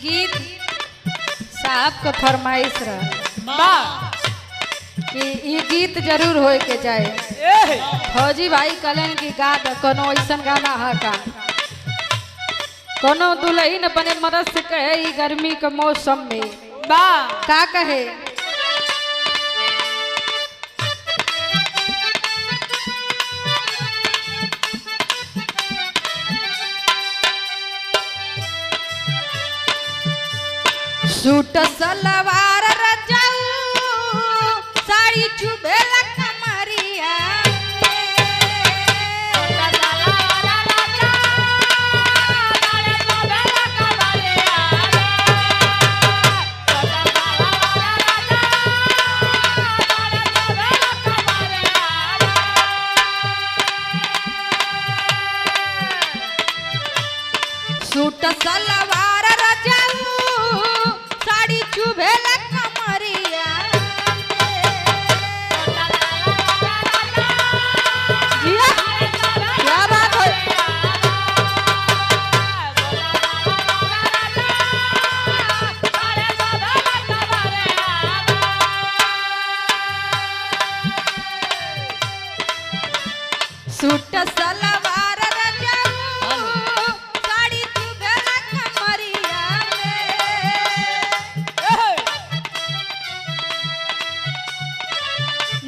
गीत साहब का फरमाइश रहा कि ये गीत जरूर होए के जाए। फौजी भाई कहलन कि गा द कोनो ऐसा गाना है का कोनो दुल्हन अपने मर्द से कहे ई गर्मी के मौसम में का कहे सूट सलवार रजाऊ साड़ी चुभेला कमरिया सूट सलवार रजाऊ साड़ी चुभेला कमरिया क्या बात है सूट सलवार रजाऊ साड़ी चुभेला कमरिया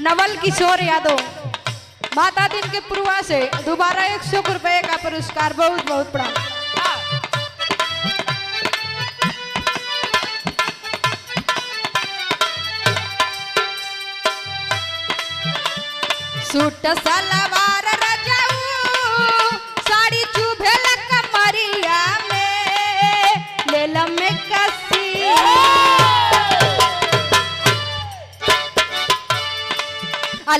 नवल किशोर यादव माता दिन के पूर्वा से दोबारा 100 रुपए का पुरस्कार बहुत बहुत प्रणाम। सूट सलवार रजाऊ साड़ी चुभेला कमरिया में लेला में कसी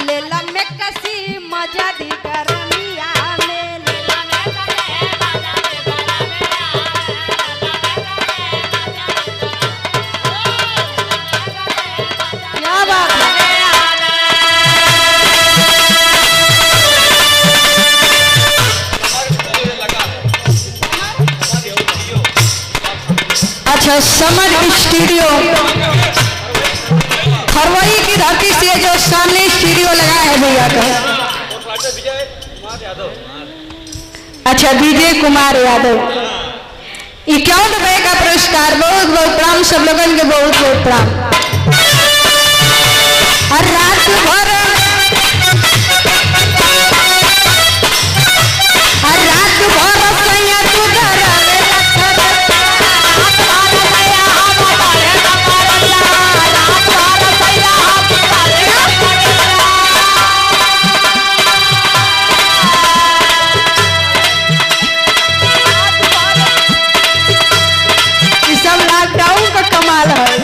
लेला में कसी मजा दी गरमिया में लेला में कसी मजा दी गरमिया क्या बात है अच्छा समर स्टूडियो फरवरी की धरती से जो सामने स्टूडियो लगाया है भैया का अच्छा विजय कुमार यादव 51 रुपए का पुरस्कार बहुत बहुत प्रणाम सब लोगन के बहुत बहुत प्रणाम। और रात भर सैया तू डरावे लॉकडाउन का कमाल है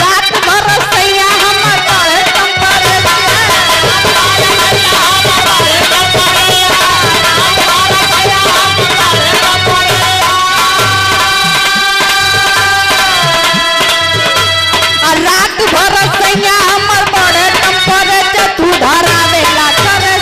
रात भर सैया हमर पढ़े रात भर सैया हमर पढ़े टेम्परेचर तू धरावेला करे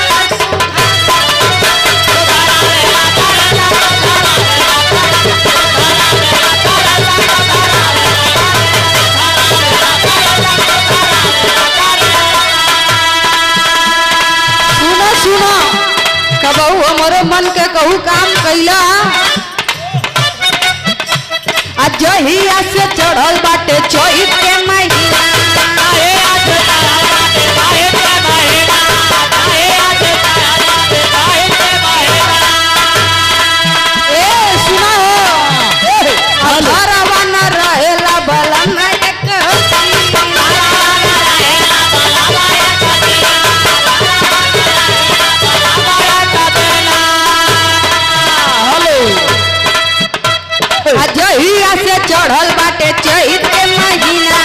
कबहू हमारो मन के कहू काम कैला जहिया से चढ़ल बाटे चैत के महीना ए सुना हो घरवा न रहेला बलन जहिया से चढ़ल बाटे चैत के महीना